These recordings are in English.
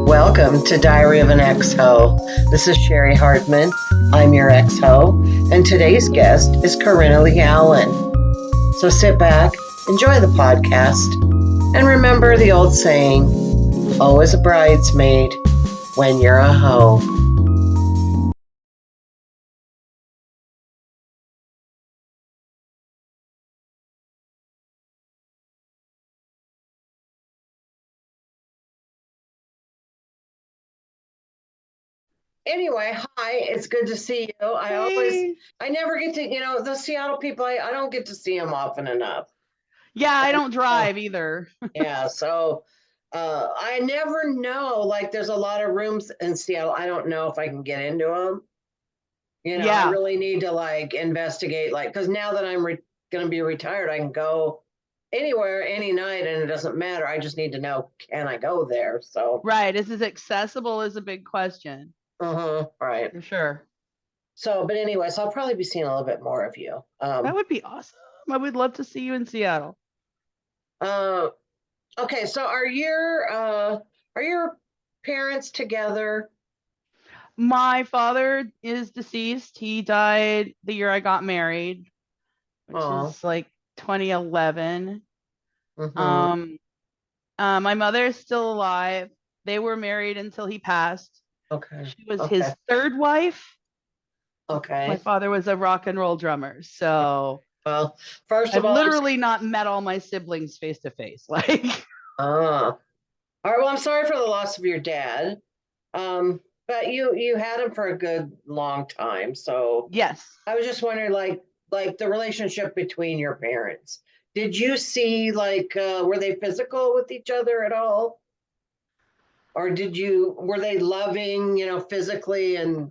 Welcome to Diary of an Ex-Ho. This is Cheri Hardman. I'm your ex-ho, and today's guest is Corrina Lee Allen. So sit back, enjoy the podcast, and remember the old saying, always a bridesmaid when you're a hoe. Anyway, hi, it's good to see you. Hey. I never get to, the Seattle people, I don't get to see them often enough. Yeah, I don't drive either. Yeah, so I never know, like there's a lot of rooms in Seattle. I don't know if I can get into them. I Yeah, really need to like investigate, like, because now that I'm going to be retired, I can go anywhere, any night, and it doesn't matter. I just need to know, can I go there? So, right. Is this accessible is a big question. right. For sure. So, but anyway, so I'll probably be seeing a little bit more of you. That would be awesome. I would love to see you in Seattle. Uh, okay, so are your parents together? My father is deceased. He died the year I got married, which Oh, is like 2011. mm-hmm. Um, my mother is still alive. They were married until he passed. Okay, She was okay, his third wife. My okay. father was a rock and roll drummer. So Well, first of I've all, literally not met all my siblings face to face. Like, all right. Well, I'm sorry for the loss of your dad. But you had him for a good long time. So yes. I was just wondering, like the relationship between your parents. Did you see like were they physical with each other at all, or were they loving, physically and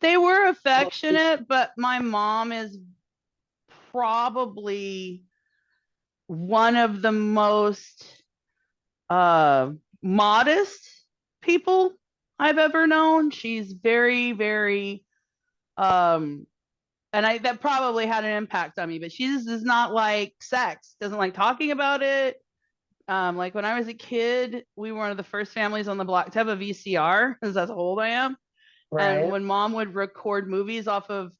They were oh, affectionate, but my mom is probably one of the most uh modest people I've ever known. She's very, very and I that probably had an impact on me, but she just does not like sex, doesn't like talking about it. Like when I was a kid, we were one of the first families on the block to have a VCR, because that's how old I am. And right? when mom would record movies off of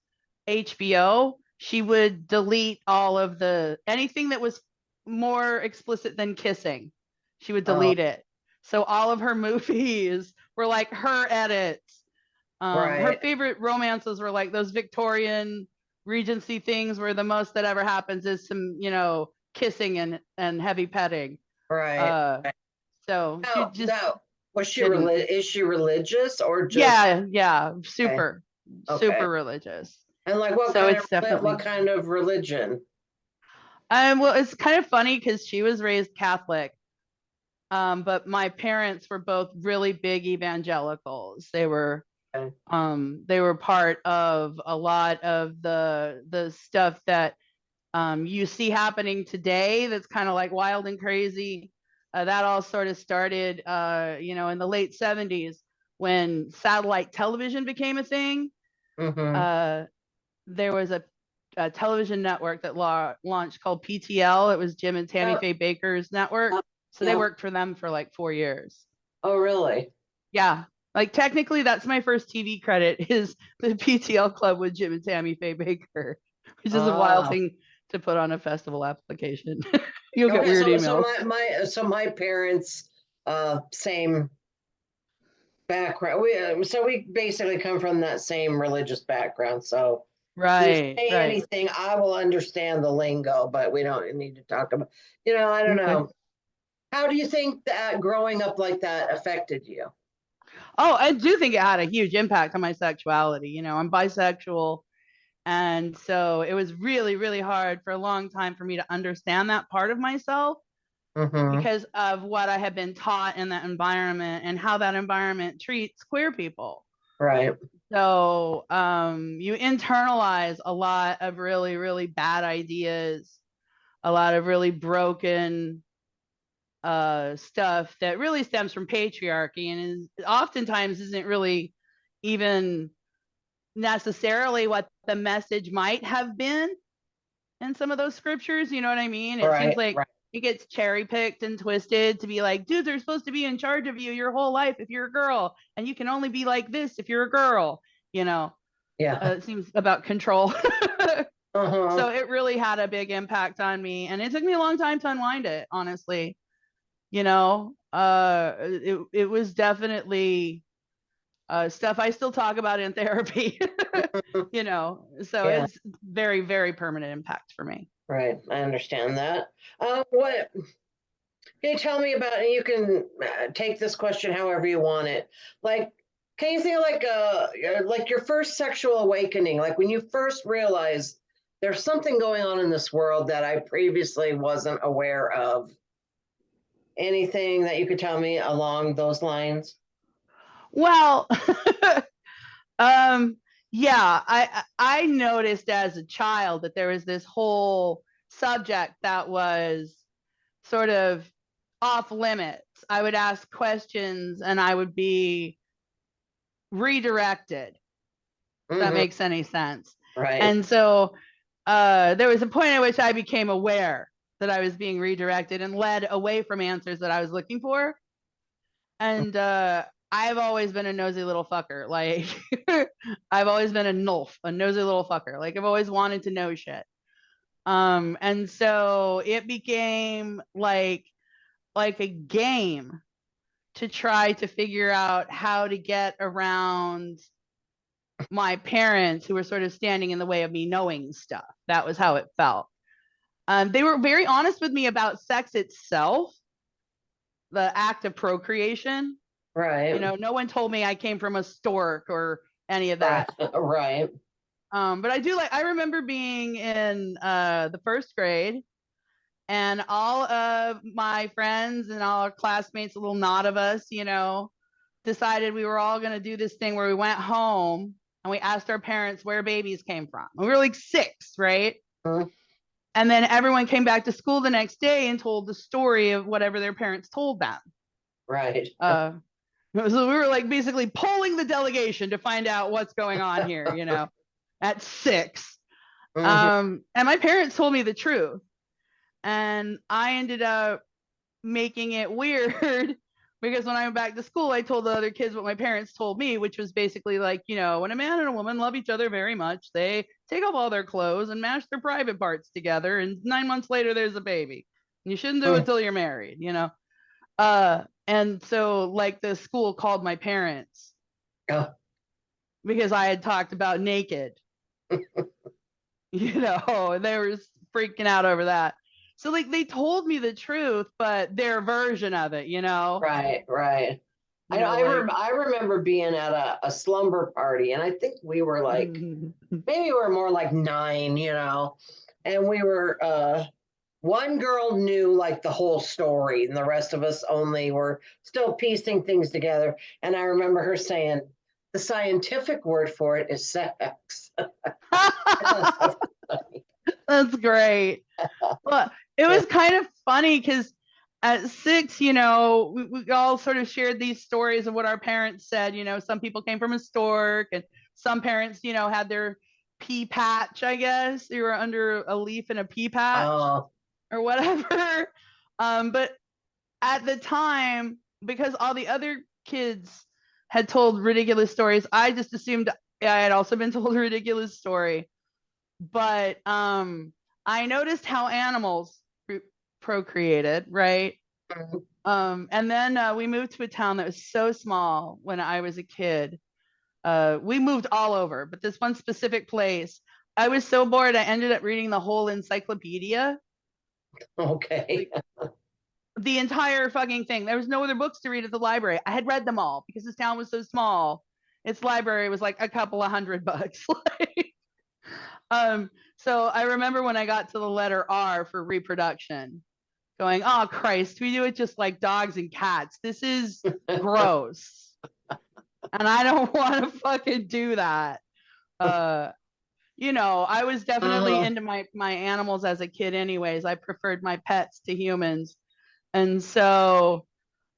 HBO, she would delete all of the anything that was more explicit than kissing. She would Oh, delete it. So all of her movies were like her edits. Her right, favorite romances were like those Victorian Regency things where the most that ever happens is some, kissing and heavy petting. right. Uh, so she just Now, was she didn't. is she religious or just Yeah, yeah, okay? super, Okay. super religious. And like So it's what definitely. kind of religion? Well, it's kind of funny because she was raised Catholic, but my parents were both really big evangelicals. Okay. They were part of a lot of the stuff that you see happening today. That's kind of like wild and crazy. That all sort of started, in the late '70s when satellite television became a thing. Mm-hmm. Uh, there was a television network that launched called PTL. It was Jim and Tammy Oh, Faye Baker's network. So they yeah. worked for them for like 4 years. Oh, really? Yeah. Like technically that's my first TV credit is the PTL club with Jim and Tammy Faye Baker, which is a wild Ah. thing to put on a festival application. You'll get Okay. weird So emails. my parents, same background. We basically come from that same religious background. So if you Right, say right. anything, I will understand the lingo, but we don't need to talk about. I don't Okay. know. How do you think that growing up like that affected you? Oh, I do think it had a huge impact on my sexuality. I'm bisexual. And so it was really, really hard for a long time for me to understand that part of myself Mm-hmm. because of what I had been taught in that environment and how that environment treats queer people. Right. So you internalize a lot of really, really bad ideas, a lot of really broken stuff that really stems from patriarchy and oftentimes isn't really even necessarily what the message might have been in some of those scriptures. You know what I mean? It seems Right. like Right. it gets cherry picked and twisted to be like, dudes are supposed to be in charge of you your whole life if you're a girl, and you can only be like this if you're a girl, Yeah. it seems about control. Uh-huh. So it really had a big impact on me, and it took me a long time to unwind it, honestly. It was definitely stuff I still talk about in therapy. So Yeah. it's very, very permanent impact for me. Right. I understand that. What can you tell me about? And you can take this question however you want it. Like, can you think of like your first sexual awakening, like when you first realized there's something going on in this world that I previously wasn't aware of? Anything that you could tell me along those lines? Well, um, yeah, I noticed as a child that there was this whole subject that was sort of off limits. I would ask questions and I would be redirected, if that Mm-hmm. makes any sense. Right. And so there was a point at which I became aware that I was being redirected and led away from answers that I was looking for. And I've always been a nosy little fucker. Like, I've always been a nulf, a nosy little fucker. Like, I've always wanted to know shit. And so it became like a game to try to figure out how to get around my parents, who were sort of standing in the way of me knowing stuff. That was how it felt. They were very honest with me about sex itself, the act of procreation. Right. No one told me I came from a stork or any of Right. that. Right. But I remember being in the first grade, and all of my friends and all our classmates, a little knot of us, decided we were all going to do this thing where we went home and we asked our parents where babies came from. We were like 6, right? Mm-hmm. And then everyone came back to school the next day and told the story of whatever their parents told them. Right. So we were like basically polling the delegation to find out what's going on here, at 6. Mm-hmm. And my parents told me the truth. And I ended up making it weird because when I went back to school, I told the other kids what my parents told me, which was basically like, when a man and a woman love each other very much, they take off all their clothes and mash their private parts together. And 9 months later, there's a baby. And you shouldn't do it till you're married. And so like the school called my parents because I had talked about naked, and they were freaking out over that. So like they told me the truth, but their version of it, Right. Right. I remember being at a slumber party, and I think we were like, maybe we were more like 9, and we were, one girl knew like the whole story, and the rest of us only were still piecing things together. And I remember her saying, the scientific word for it is sex. That's great. Well, it was kind of funny because at 6, we all sort of shared these stories of what our parents said. Some people came from a stork, and some parents, had their pea patch, I guess. They were under a leaf in a pea patch or whatever. But at the time, because all the other kids had told ridiculous stories, I just assumed I had also been told a ridiculous story. But I noticed how animals procreated, right? And then we moved to a town that was so small when I was a kid. We moved all over, but this one specific place, I was so bored, I ended up reading the whole encyclopedia. Okay. The entire fucking thing. There was no other books to read at the library. I had read them all because this town was so small. Its library was like a couple of $100. So I remember when I got to the letter R for reproduction, going, oh Christ, we do it just like dogs and cats. This is gross. And I don't want to fucking do that. I was definitely into my animals as a kid anyways. I preferred my pets to humans. And so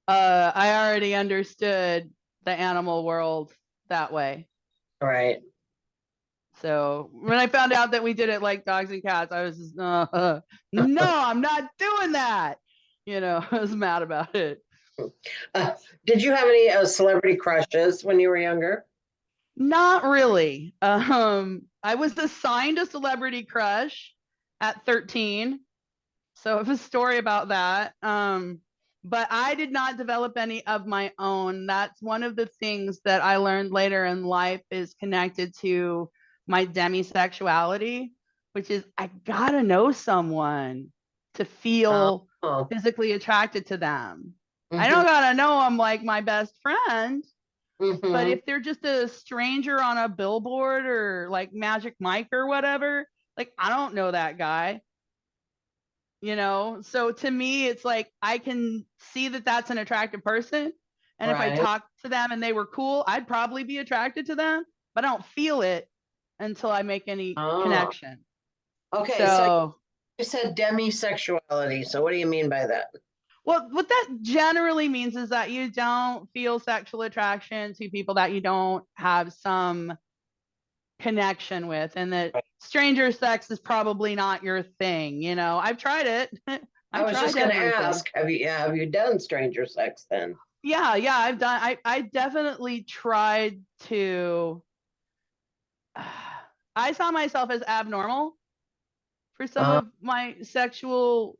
I already understood the animal world that way. Right. So when I found out that we did it like dogs and cats, I was just, no, I'm not doing that. I was mad about it. Did you have any celebrity crushes when you were younger? Not really. I was assigned a celebrity crush at 13. So I have a story about that. But I did not develop any of my own. That's one of the things that I learned later in life is connected to my demisexuality, which is I gotta know someone to feel Oh. physically attracted to them. I Mm-hmm. don't gotta know them like my best friend, but Mm-hmm. if they're just a stranger on a billboard or like Magic Mike or whatever, like I don't know that guy. So to me it's like I can see that that's an attractive person, and if I Right. talk to them and they were cool, I'd probably be attracted to them, but I don't feel it until I make any Oh. connection. Okay, so So you said demisexuality. So what do you mean by that? well, what that generally means is that you don't feel sexual attraction to people that you don't have some connection with, and that stranger sex is probably not your thing. I've tried it. I I've was just tried going to everything. ask, have you done stranger sex then? Yeah, I've done. I definitely tried to. I saw myself as abnormal for some Uh, of my sexual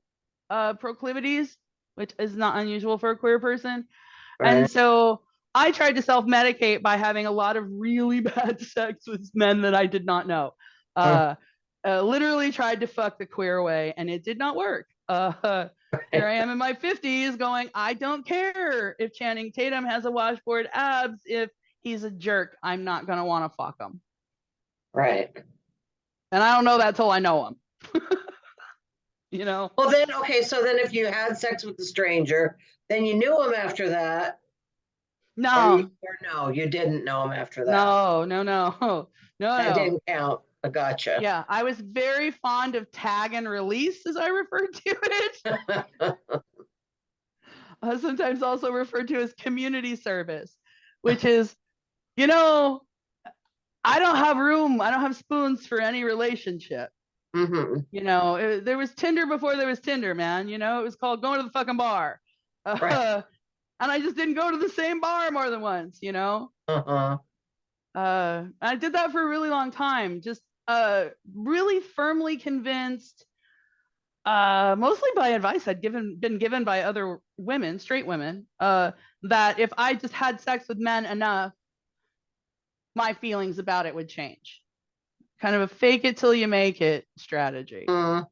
proclivities, which is not unusual for a queer person. And right. so I tried to self medicate by having a lot of really bad sex with men that I did not know. Uh, Uh, Literally tried to fuck the queer way, and it did not work. Here I am in my 50s going, I don't care if Channing Tatum has a washboard abs. If he's a jerk, I'm not going to want to fuck him. right. And I don't know that till I know him, you know? Well, then, okay, so then if you had sex with the stranger, then you knew him after that, No, or no, you didn't know him after that. no, no, no, no, That no. didn't count. I gotcha. Yeah, I was very fond of tag and release, as I referred to it. Sometimes also referred to as community service, which is, you know, I don't have room, I don't have spoons for any relationship. Hmm. There was Tinder before there was Tinder, man. It was called going to the fucking bar. Right. And I just didn't go to the same bar more than once. Uh-huh. I did that for a really long time, just really firmly convinced, mostly by advice I'd been given by other women, straight women, that if I just had sex with men enough, my feelings about it would change. Kind of a fake it till you make it strategy. Mm,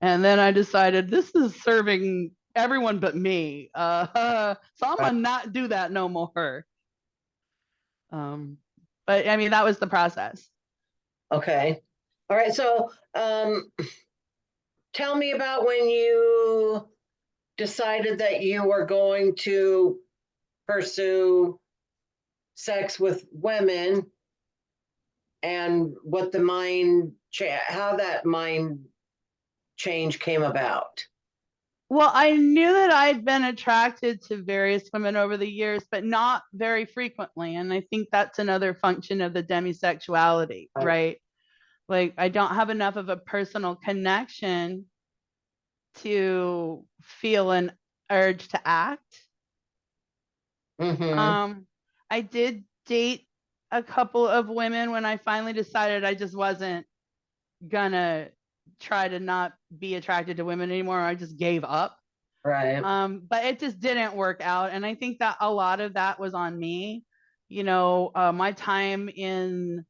And then I decided this is serving everyone but me. So I'm right. gonna not do that no more. Um, but I mean, that was the process. Okay. All right. So tell me about when you decided that you were going to pursue sex with women and what how that mind change came about. Well, I knew that I'd been attracted to various women over the years, but not very frequently. And I think that's another function of the demisexuality, Right. right? Like, I don't have enough of a personal connection to feel an urge to act. Mm-hmm. Um, I did date a couple of women when I finally decided I just wasn't gonna try to not be attracted to women anymore. I just gave up. Right. But it just didn't work out. And I think that a lot of that was on me. My time in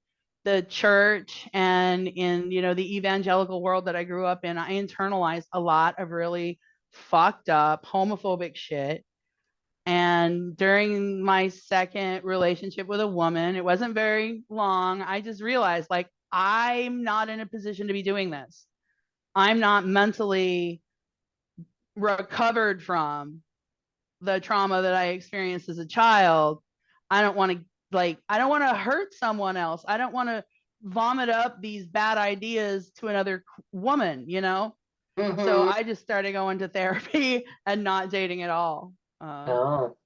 the church and in, the evangelical world that I grew up in, I internalized a lot of really fucked up homophobic shit. And during my second relationship with a woman, it wasn't very long. I just realized, like, I'm not in a position to be doing this. I'm not mentally recovered from the trauma that I experienced as a child. I don't want to I don't want to hurt someone else. I don't want to vomit up these bad ideas to another woman. So Mm-hmm. I just started going to therapy and not dating at all. Oh.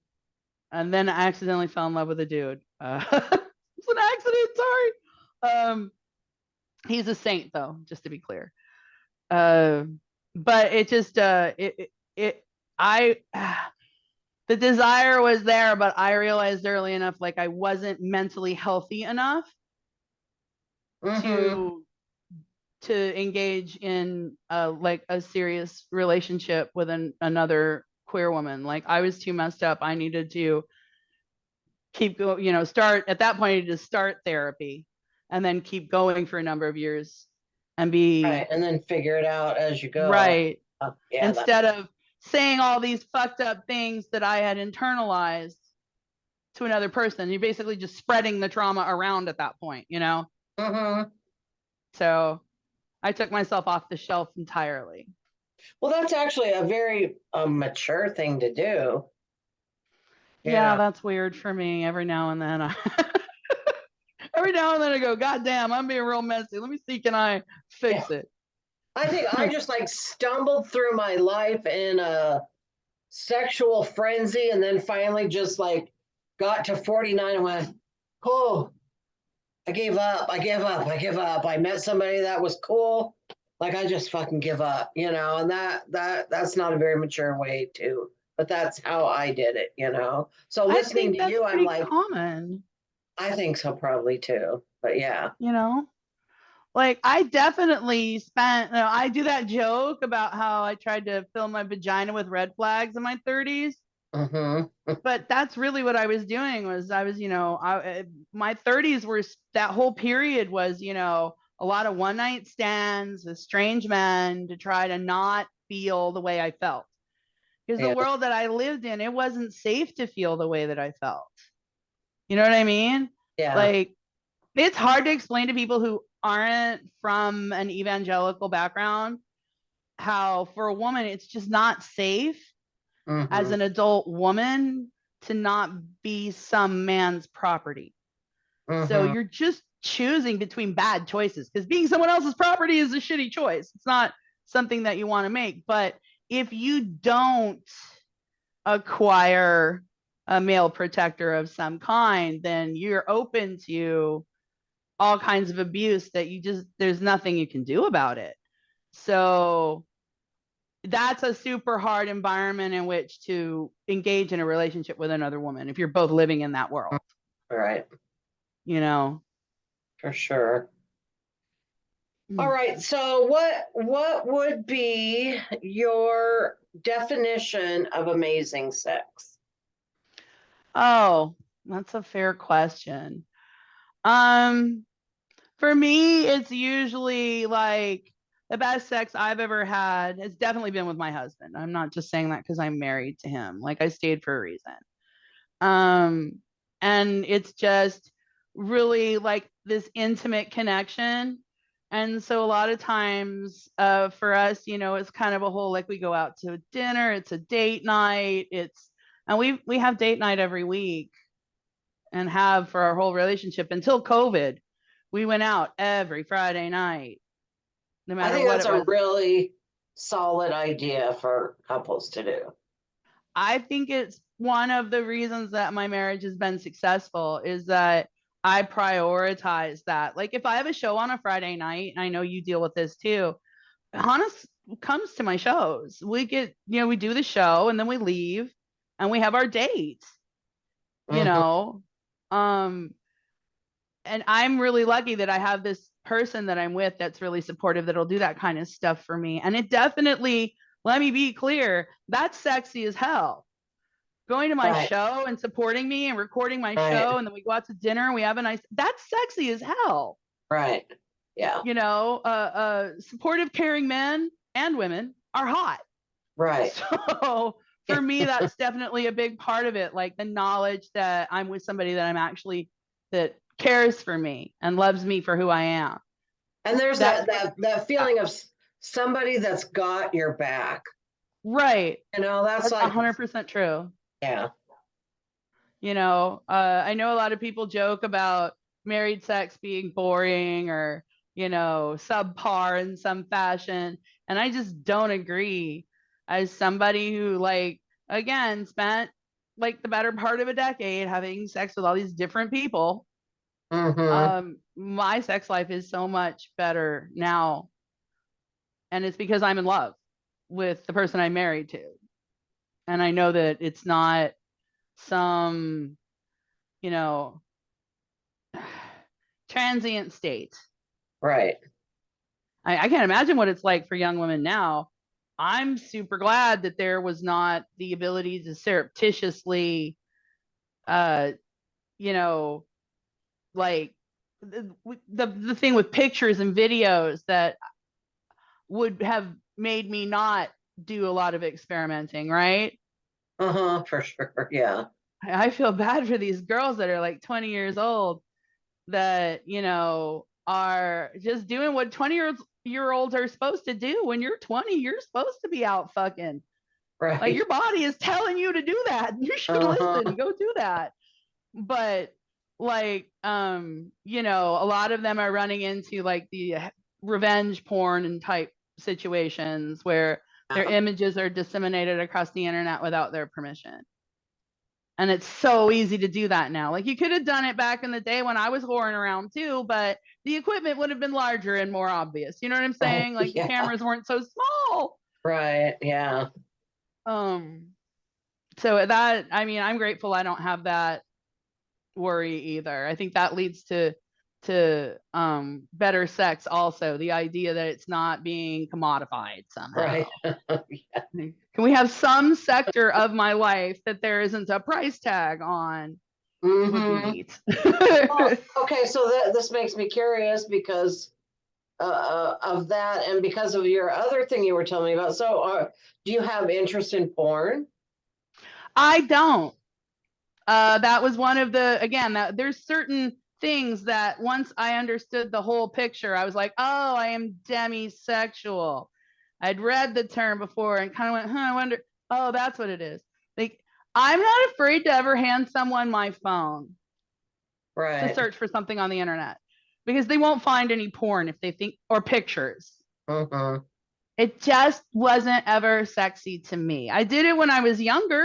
And then I accidentally fell in love with a dude. It's an accident, sorry. um, he's a saint though, just to be clear. Uh, but it just I the desire was there, but I realized early enough like I wasn't mentally healthy enough Mm-hmm. to engage in like a serious relationship with another queer woman. Like I was too messed up. I needed to keep going, start at that point. I needed to start therapy and then keep going for a number of years and Right. be And then figure it out as you go. right, Yeah, that. instead of saying all these fucked up things that I had internalized to another person. You're basically just spreading the trauma around at that point. Mm-hmm. So I took myself off the shelf entirely. Well, that's actually a very mature thing to do. You Yeah, know. that's weird for me. Every now and then every now and then I go, God damn, I'm being real messy. Let me see, can I Yeah. fix it? I think I just like stumbled through my life in a sexual frenzy and then finally just like got to 49 and went, oh, I gave up. I give up. I give up. I met somebody that was cool. Like I just fucking give up, and that's not a very mature way to, but that's how I did it. So I listening think to that's you, I'm pretty like, common, I think so probably too. But yeah. you know? Like I definitely I do that joke about how I tried to fill my vagina with red flags in my 30s, Mm-hmm. but that's really what I was doing was I was, my 30s were that whole period was, a lot of one night stands with strange men to try to not feel the way I felt. Because the Yeah. world that I lived in, it wasn't safe to feel the way that I felt. You know what I mean? Yeah. Like it's hard to explain to people who aren't from an evangelical background how for a woman it's just not safe as Mm-hmm. an adult woman to not be some man's property. So Mm-hmm. you're just choosing between bad choices because being someone else's property is a shitty choice. It's not something that you want to make. But if you don't acquire a male protector of some kind, then you're open to all kinds of abuse that there's nothing you can do about it. So that's a super hard environment in which to engage in a relationship with another woman if you're both living in that world, All right. you know. For sure. All Mm. right. So what would be your definition of amazing sex? Oh, that's a fair question. Um, for me, it's usually like the best sex I've ever had has definitely been with my husband. I'm not just saying that because I'm married to him. Like I stayed for a reason. Um, and it's just really like this intimate connection. And so a lot of times for us, it's kind of a whole like we go out to dinner, it's a date night, and we have date night every week and have for our whole relationship until COVID. We went out every Friday night, no I matter think what that's it a was. really solid idea for couples to do. I think it's one of the reasons that my marriage has been successful is that I prioritize that. Like if I have a show on a Friday night, and I know you deal with this too, Hannes comes to my shows. We do the show and then we leave and we have our date, you Mm-hmm. know. Um, and I'm really lucky that I have this person that I'm with that's really supportive that'll do that kind of stuff for me. And it definitely, let me be clear, that's sexy as hell going to my Right. show and supporting me and recording my Right. show and then we go out to dinner and we have a nice that's sexy as hell. Right. Yeah. Supportive caring men and women are hot. Right. So for me that's definitely a big part of it, like the knowledge that I'm with somebody that I'm actually that cares for me and loves me for who I am. And there's That's that feeling of somebody that's got your back. right. That's That's like 100% true. yeah. I know a lot of people joke about married sex being boring or, subpar in some fashion. And I just don't agree. As somebody who, like, again, spent like the better part of a decade having sex with all these different people, Mm-hmm. My sex life is so much better now, and it's because I'm in love with the person I'm married to, and I know that it's not some, you know, transient state. Right. I can't imagine what it's like for young women now. I'm super glad that there was not the ability to surreptitiously, uh, you know, like the thing with pictures and videos that would have made me not do a lot of experimenting, right? Uh-huh, for sure. Yeah. I feel bad for these girls that are like 20 years old that, are just doing what 20-year-olds are supposed to do. When you're 20, you're supposed to be out fucking. Like Right. your body is telling you to do that. You should listen, Uh-huh. go do that. But a lot of them are running into like the revenge porn and type situations where their Yeah. images are disseminated across the internet without their permission. And it's so easy to do that now. Like you could have done it back in the day when I was whoring around too, but the equipment would have been larger and more obvious. You know what I'm Right. saying? Like the Yeah. cameras weren't so small. Right. Yeah. Um, so that, I mean, I'm grateful I don't have that worry either. I think that leads to better sex also, the idea that it's not being commodified Right. somehow. Can we have some sector of my life that there isn't a price tag on? Would be Mm-hmm. neat. Well, okay, so this makes me curious because of that and because of your other thing you were telling me about. So, do you have interest in porn? I don't. That was one of the, again, that there's certain things that once I understood the whole picture, I was like, oh, I am demisexual. I'd read the term before and kind of went, I wonder, oh, that's what it is. Like, I'm not afraid to ever hand someone my phone to Right. search for something on the internet because they won't find any porn if they think, or pictures. Mm-hmm. It just wasn't ever sexy to me. I did it when I was younger,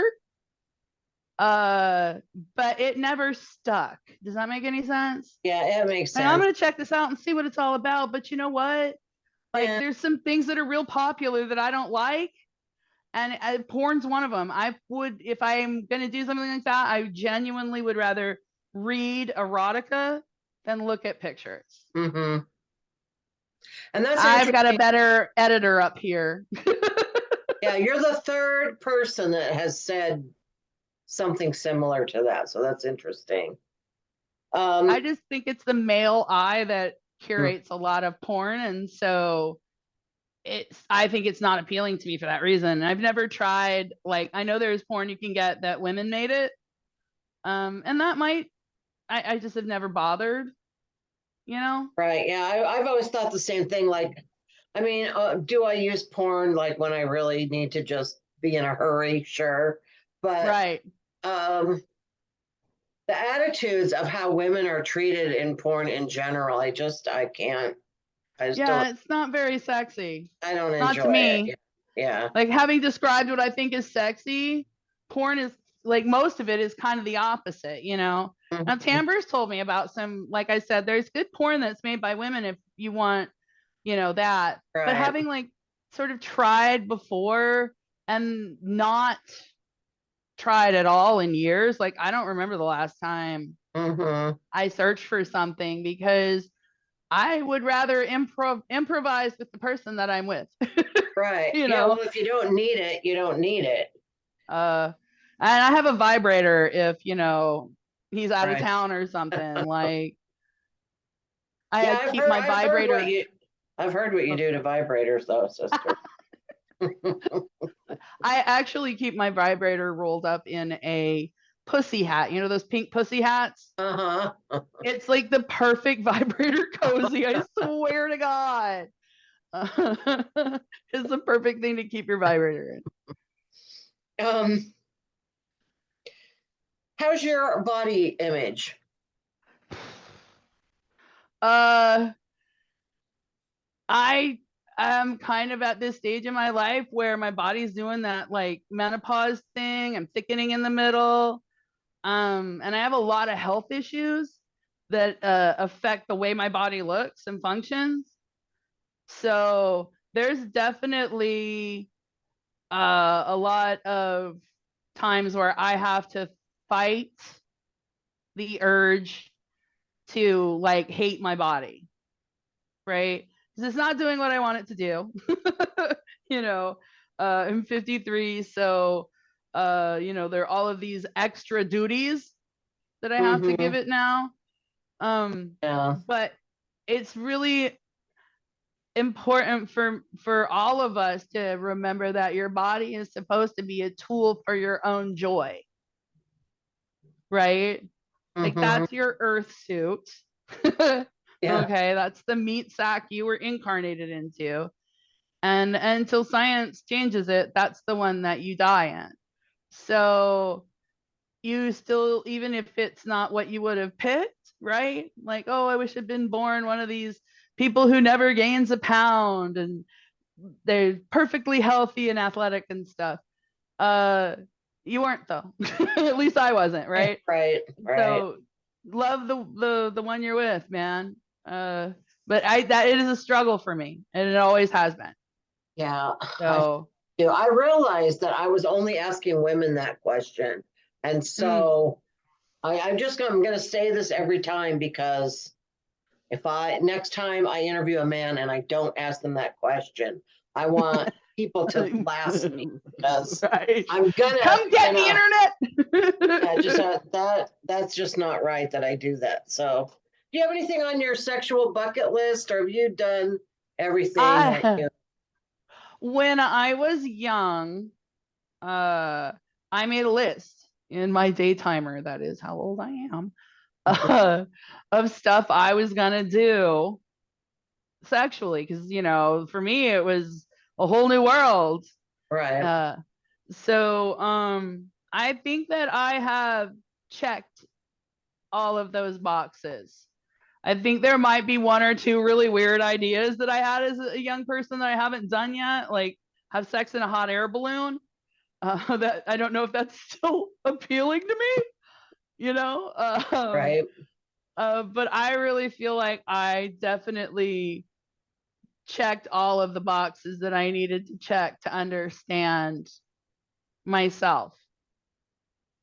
uh, but it never stuck. Does that make any sense? Yeah, it makes Like, I'm sense. gonna check this out and see what it's all about. But you know what? Like, Yeah. there's some things that are real popular that I don't like, and porn's one of them. I would, if I'm gonna do something like that, I genuinely would rather read erotica than look at pictures. Mm-hmm. And that's I've got a interesting. better editor up here. Yeah, you're the third person that has said something similar to that. So that's interesting. I Um, just think it's the male eye that curates a lot of porn, and so I think it's not appealing to me for that reason. I've never tried, like, I know there's porn you can get that women made it. And that might, I just have never bothered, you know? right. Yeah, I've always thought the same thing. Like, I mean, do I use porn like when I really need to just be in a hurry? Sure. But Right. um, the attitudes of how women are treated in porn in general, I can't, I just don't, Yeah, it's not very sexy. I don't Not to enjoy it. me. Yeah. Like, having described what I think is sexy, porn is like, most of it is kind of the opposite, you know? Now, Mhm. Tamber's told me about some, like I said, there's good porn that's made by women if you want, that. But Right. having like sort of tried before and not tried at all in years, like I don't remember the last time Mm-hmm. I searched for something because I would rather improvise with the person that I'm with, Right. you Yeah. know. Well, if you don't need it, you don't need it. Uh, and I have a vibrator if he's out of Right. town or something. Like Yeah, I keep my vibrator. I've heard what you do to vibrators, though, sister. I actually keep my vibrator rolled up in a pussy hat. You know those pink pussy hats? Uh huh. It's like the perfect vibrator cozy. I swear to God. It's the perfect thing to keep your vibrator in. Um, how's your body image? Uh, I am kind of at this stage in my life where my body's doing that like menopause thing. I'm thickening in the middle. And I have a lot of health issues. that affect the way my body looks and functions. So there's definitely a lot of times where I have to fight the urge to like hate my body, right? Because it's not doing what I want it to do. you know, I'm 53, so there are all of these extra duties that I have to give Mm-hmm. it now. Yeah. But it's really important for all of us to remember that your body is supposed to be a tool for your own joy, right? Like Mm-hmm. that's your earth suit. Yeah. Okay, that's the meat sack you were incarnated into. And until science changes it, that's the one that you die in. So you still, even if it's not what you would have picked, right? Like, oh, I wish I'd been born one of these people who never gains a pound and they're perfectly healthy and athletic and stuff. Uh, you weren't though. At least I wasn't, right? Right. Right. So love the one you're with, man. Uh, but that it is a struggle for me, and it always has been. Yeah. I So, do. I realized that I was only asking women that question. And mm, so I'm going to say this every time because if next time I interview a man and I don't ask them that question, I want people to blast me because right. I'm gonna, Come get the yeah, just internet. that's just not right that I do that. So, do you have anything on your sexual bucket list, or have you done everything that I you? when I was young, I made a list in my daytimer. That is how old I am. Of stuff I was gonna do sexually, because for me it was a whole new world. Right. Uh, so I think that I have checked all of those boxes. I think there might be one or two really weird ideas that I had as a young person that I haven't done yet, like have sex in a hot air balloon. That I don't know if that's still appealing to me, you know. Right. But I really feel like I definitely checked all of the boxes that I needed to check to understand myself,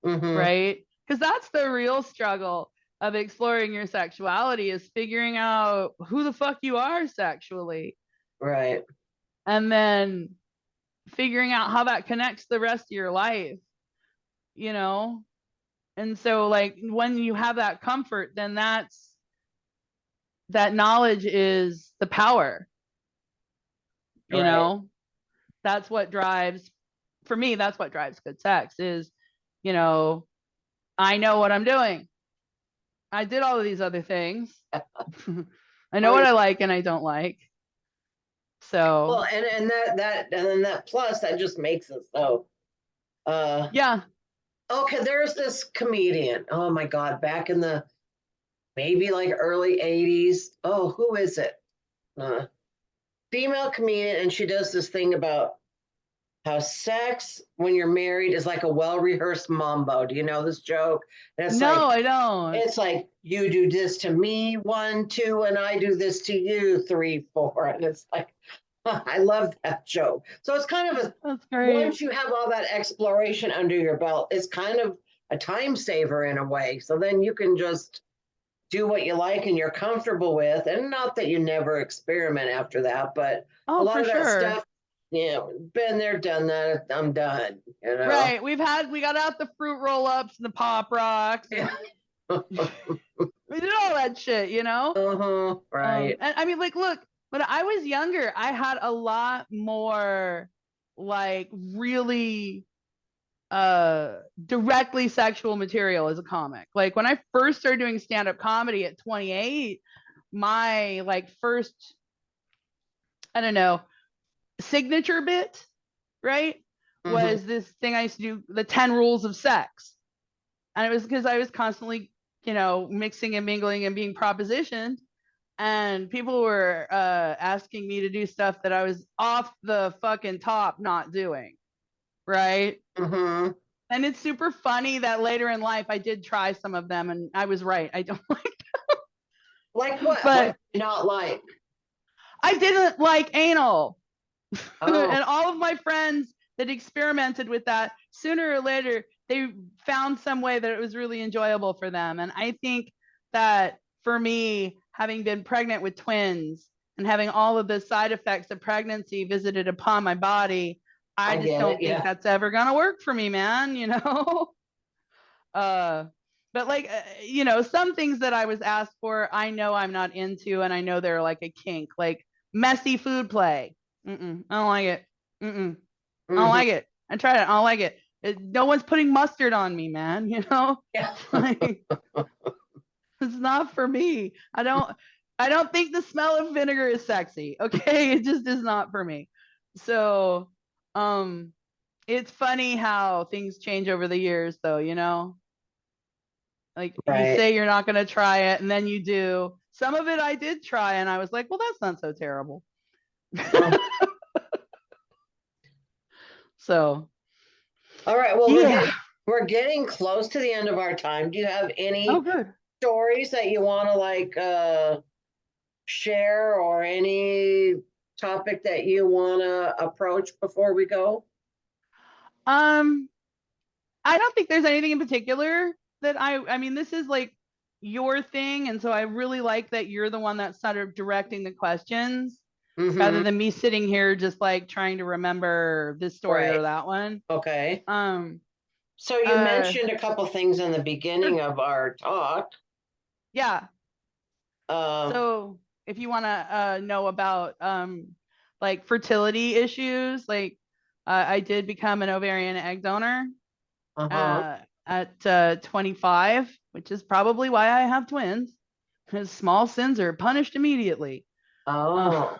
Mm-hmm. right? Because that's the real struggle of exploring your sexuality, is figuring out who the fuck you are sexually, Right. and then figuring out how that connects the rest of your life, you know? And so like when you have that comfort, then that knowledge is the power, you Right. know? That's what drives, for me, that's what drives good sex is, you know, I know what I'm doing. I did all of these other things. I know what Right. I like and I don't like. Well, So, and then that plus that just makes it so. Uh, yeah. okay, there's this comedian. Oh my God, back in the maybe like early '80s. Oh, who is it? Uh, Female comedian, and she does this thing about how sex when you're married is like a well-rehearsed mambo. Do you know this joke? And No, I don't. it's like you do this to me, one, two, and I do this to you, three, four. And it's like I love that joke. So it's kind of a That's great. once you have all that exploration under your belt, it's kind of a time saver in a way. So then you can just do what you like and you're comfortable with. And not that you never experiment after that, but a Oh, lot for of that sure. stuff, been there, done that. I'm done, Right. We got out the fruit roll ups and the pop rocks. Yeah. We did all that shit, you know? Uh-huh. Right. And I mean, like, look, when I was younger, I had a lot more like really directly sexual material as a comic. Like when I first started doing stand-up comedy at 28, my like first, I don't know, signature bit, right? Mm-hmm. Was this thing I used to do, the 10 rules of sex. And it was because I was constantly, mixing and mingling and being propositioned. And people were asking me to do stuff that I was off the fucking top not doing. Right. Mm-hmm. And it's super funny that later in life I did try some of them and I was right. I don't like them. Like what? What But do you not like? I didn't like anal. Oh, And all of my friends that experimented with that, sooner or later, they found some way that it was really enjoyable for them. And I think that for me, having been pregnant with twins and having all of the side effects of pregnancy visited upon my body, I I just get it. don't think Yeah. that's ever going to work for me, man, you know? uh but like some things that I was asked for, I know I'm not into, and I know they're like a kink, like messy food play. I don't like it. I don't Hmm. like it. I tried it. I don't like it. No one's putting mustard on me, man. Yeah. Like, it's not for me. I don't think the smell of vinegar is sexy. Okay, it just is not for me. So, um, it's funny how things change over the years, though. Like you Right. say you're not going to try it, and then you do. Some of it I did try, and I was like, well, that's not so terrible. Oh. So, All right. Well, yeah. we're getting close to the end of our time. Do you have Oh, any good. stories that you want to like share, or any topic that you want to approach before we go? Um, I don't think there's anything in particular that I mean, this is like your thing. And so I really like that you're the one that's sort of directing the questions rather Mm-hmm. than me sitting here just like trying to remember this story Right. or that one. Okay. Um, So you uh, mentioned a couple things in the beginning sure. of our talk. Yeah. Um, So if you want to know about like fertility issues, like I did become an ovarian egg donor uh-huh. at 25, which is probably why I have twins, because small sins are punished immediately. Uh, Oh.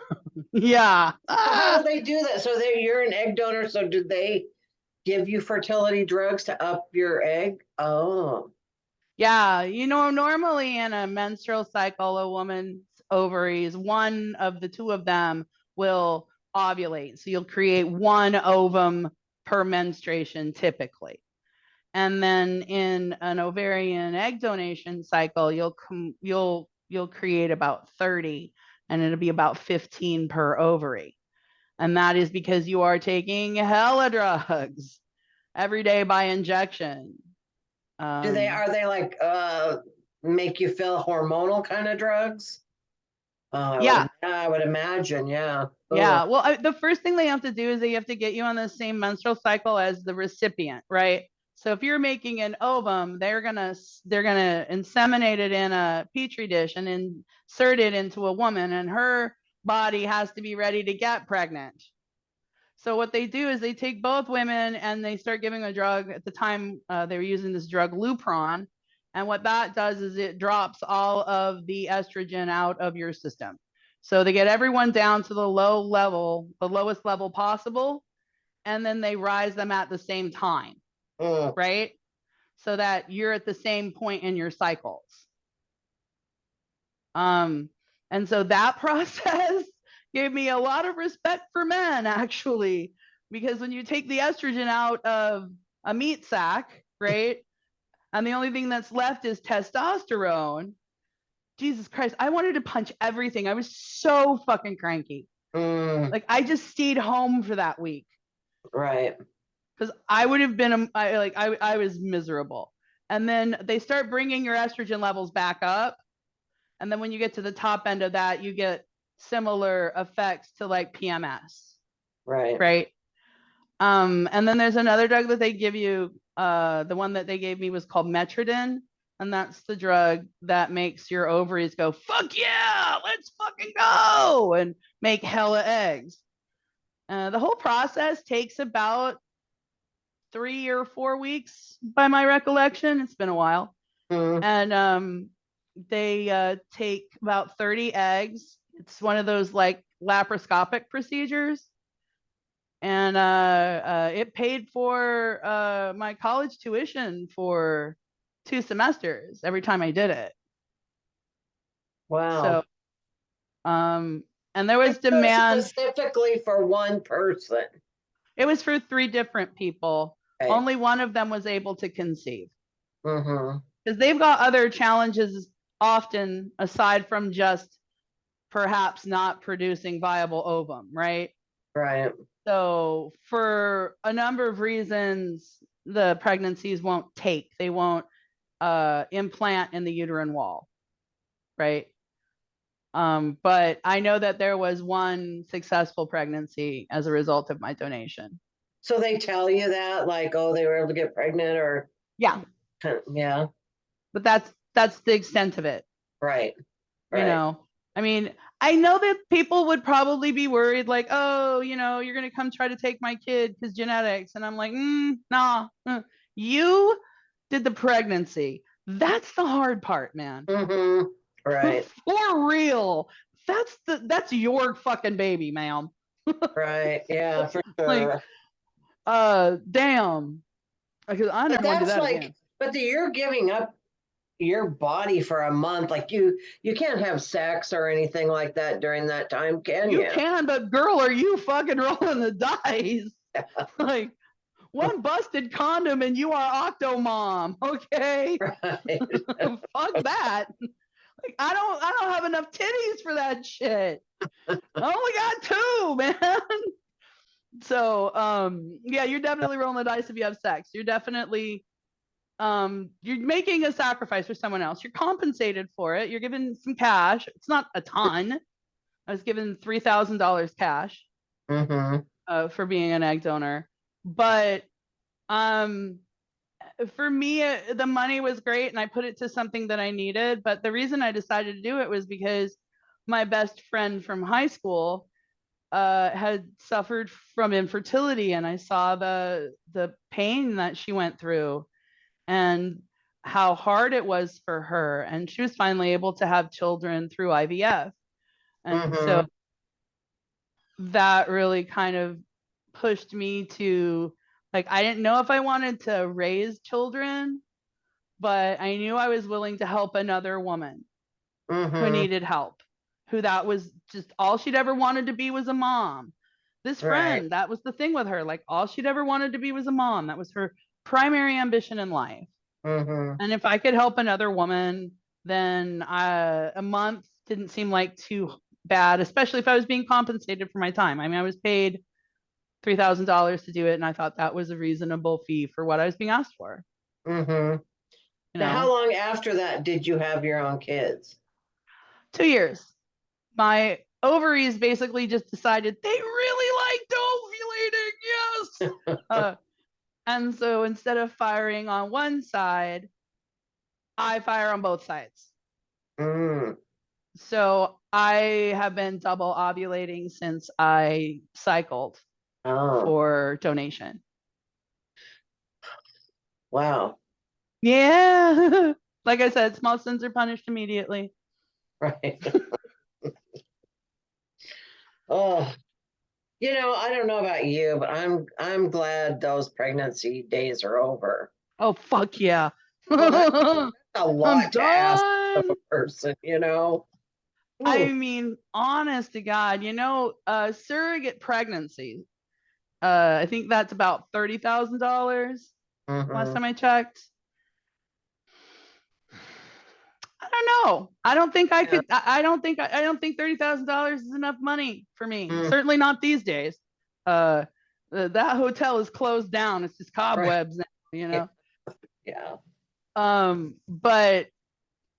yeah. So how do they do that? So you're an egg donor. So do they give you fertility drugs to up your egg? Oh. Yeah. Normally in a menstrual cycle, a woman's ovaries, one of the two of them will ovulate. So you'll create one ovum per menstruation typically. And then in an ovarian egg donation cycle, you'll create about 30, and it'll be about 15 per ovary. And that is because you are taking hella drugs every day by injection. Are they like make you feel hormonal kind of drugs? Yeah. I would imagine, yeah. Oh, Yeah. Well, the first thing they have to do is they have to get you on the same menstrual cycle as the recipient, right? So if you're making an ovum, they're gonna inseminate it in a petri dish and insert it into a woman, and her body has to be ready to get pregnant. So what they do is they take both women and they start giving a drug. At the time, they were using this drug Lupron, and what that does is it drops all of the estrogen out of your system. So they get everyone down to the lowest level possible, and then they rise them at the same time, mm, right? So that you're at the same point in your cycles. Um, and so that process gave me a lot of respect for men, actually, because when you take the estrogen out of a meat sack, right? And the only thing that's left is testosterone. Jesus Christ, I wanted to punch everything. I was so fucking cranky. mm, Like I just stayed home for that week right. because I would have been I was miserable. And then they start bringing your estrogen levels back up, and then when you get to the top end of that, you get similar effects to like PMS, Right. right? And then there's another drug that they give you. The one that they gave me was called Metrodin, and that's the drug that makes your ovaries go, fuck yeah, let's fucking go, and make hella eggs. The whole process takes about 3 or 4 weeks by my recollection. It's been a while. Mm, And they take about 30 eggs. It's one of those like laparoscopic procedures. And it paid for my college tuition for 2 semesters every time I did it. wow. So, and there Like was so demand. specifically for one person. It was for 3 different people. Okay. Only one of them was able to conceive Mm-hmm. because they've got other challenges often, aside from just perhaps not producing viable ovum, right? Right. So for a number of reasons, the pregnancies won't take. They won't implant in the uterine wall, right? But I know that there was one successful pregnancy as a result of my donation. So they tell you that, like, oh, they were able to get pregnant, or Yeah, yeah, but that's the extent of it. right, You right. know, I mean, I know that people would probably be worried, like, oh, you're gonna come try to take my kid because genetics, and I'm like, nah. You did the pregnancy. That's the hard part, man. Mm-hmm. Right, For real. That's your fucking baby, ma'am. right. Yeah, for Like, sure. damn. Because I But never want to do that's that like, again. but you're giving up your body for a month. Like you can't have sex or anything like that during that time, can You you? can, but girl, are you fucking rolling the dice? Like, one busted condom and you are Octomom, okay? Right. Fuck that. Like, I don't have enough titties for that shit. I only got two, man. So yeah, you're definitely rolling the dice if you have sex. You're definitely you're making a sacrifice for someone else. You're compensated for it. You're given some cash. It's not a ton. I was given $3,000 cash Mm-hmm. for being an egg donor, but um for me, the money was great and I put it to something that I needed. But the reason I decided to do it was because my best friend from high school had suffered from infertility, and I saw the pain that she went through and how hard it was for her. And she was finally able to have children through IVF. And so Mm-hmm. that really kind of pushed me to, like, I didn't know if I wanted to raise children, but I knew I was willing to help another woman who Mm-hmm. needed help, who that was just all she'd ever wanted to be was a mom. This Right. friend, that was the thing with her. Like, all she'd ever wanted to be was a mom. That was her primary ambition in life. Mm-hmm. And if I could help another woman, then a month didn't seem like too bad, especially if I was being compensated for my time. I mean, I was paid $3,000 to do it, and I thought that was a reasonable fee for what I was being asked for. Mm-hmm. You Now, how know, long after that did you have your own kids? 2 years. My ovaries basically just decided they really liked ovulating. Yes. And so instead of firing on one side, I fire on both sides. Mm. So I have been double ovulating since I cycled Oh, for donation. wow. Yeah. Like I said, small sins are punished immediately. Right. Oh, I don't know about you, but I'm glad those pregnancy days are over. Oh, fuck yeah. Oh, that's I'm a lot to ask of a done. person. I Ooh. mean, honest to God, surrogate pregnancy. I think that's about $30,000 last Mm-hmm. time I checked. I don't know. I don't think I Yeah. could. I don't think $30,000 is enough money for me. Mm, Certainly not these days. Uh, that hotel is closed down. It's just right. cobwebs now. You Yeah. know. Yeah. But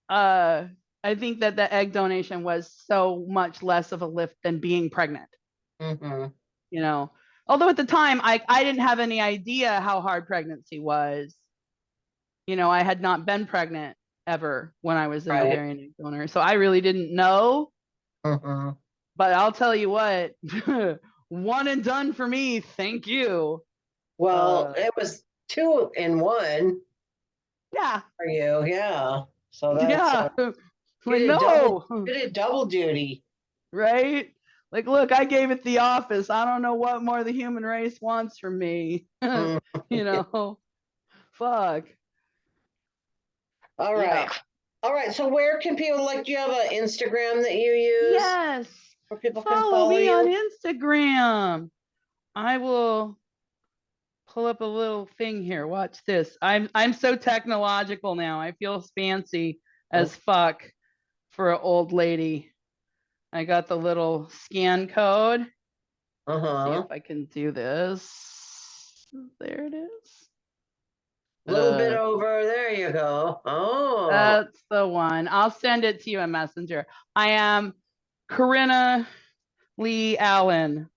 uh, I think that the egg donation was so much less of a lift than being pregnant. Mm-hmm. You know. Although at the time I didn't have any idea how hard pregnancy was. I had not been pregnant ever when I was an Right. ovarian egg donor. So I really didn't know. Mm-hmm. But I'll tell you what, one and done for me. Thank you. Well, Uh, it was two in one yeah, for you. Yeah. So that's yeah. you Like, did double no, you did double duty. right? Like, look, I gave it the office. I don't know what more the human race wants from me. Mm. you know, fuck. All Yeah. right. All right. So where can people, like, do you have an Instagram that you use Yes. where people can Follow follow me on you? Instagram. I will pull up a little thing here. Watch this. I'm so technological now. I feel fancy. as fuck for an old lady. I got the little scan code. See if I can do this. There it is. A little bit over. There you go. Oh. That's the one. I'll send it to you in Messenger. I am Corrina Lee Allen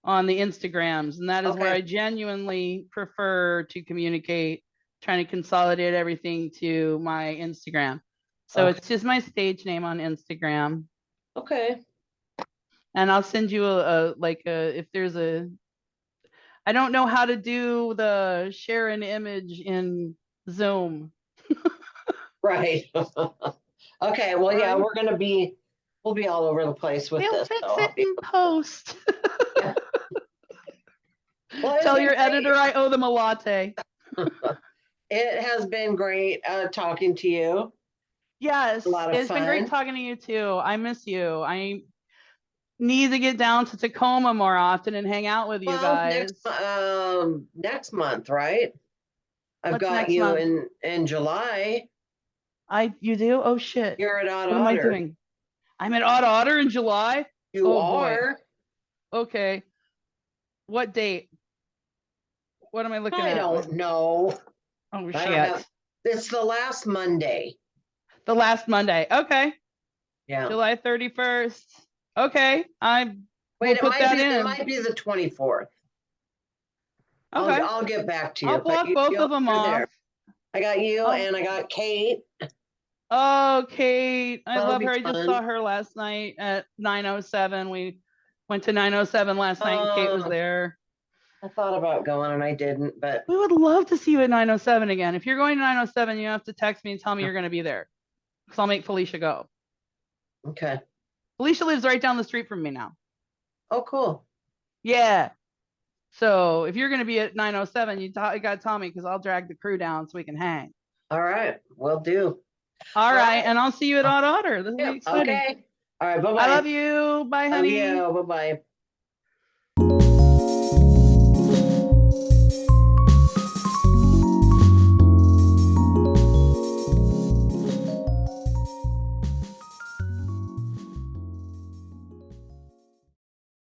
on the Instagrams, and that is where I genuinely prefer to communicate, trying to consolidate everything to my Instagram. So it's just my stage name on Instagram. Okay. And I'll send you if there's a, I don't know how to do the share an image in Zoom. Right. Okay. Well, yeah, we'll be all over the place with this. We'll fix it in post. Yeah. Well, tell your editor I owe them a latte. It has been great talking to you. Yes, it's been great talking to you too. I miss you. I need to get down to Tacoma more often and hang out with you guys. Next month, right? I've got you in July. You do? Oh shit. You're at Odd Otter. What am I doing? I'm at Odd Otter in July? You are? Boy. Okay. What date? What am I looking at? I don't know. Oh shit. It's the last Monday. The last Monday. Okay. Yeah. July 31st. Okay. It might be the 24th. Okay. I'll get back to you. I'll block both of them off. There. I got you and I got Kate. Oh, Kate. I love her. I just saw her last night at 907. We went to 907 last night and Kate was there. I thought about going and I didn't, but we would love to see you at 907 again. If you're going to 907, you have to text me and tell me you're going to be there, because I'll make Felicia go. Okay. Felicia lives right down the street from me now. Oh, cool. Yeah. So if you're going to be at 907, you got to tell me, because I'll drag the crew down so we can hang. All right. Will do. All right. And I'll see you at Odd Otter. This will be exciting. Okay. All right. Bye-bye. I love you. Bye, honey. Love you. Bye-bye.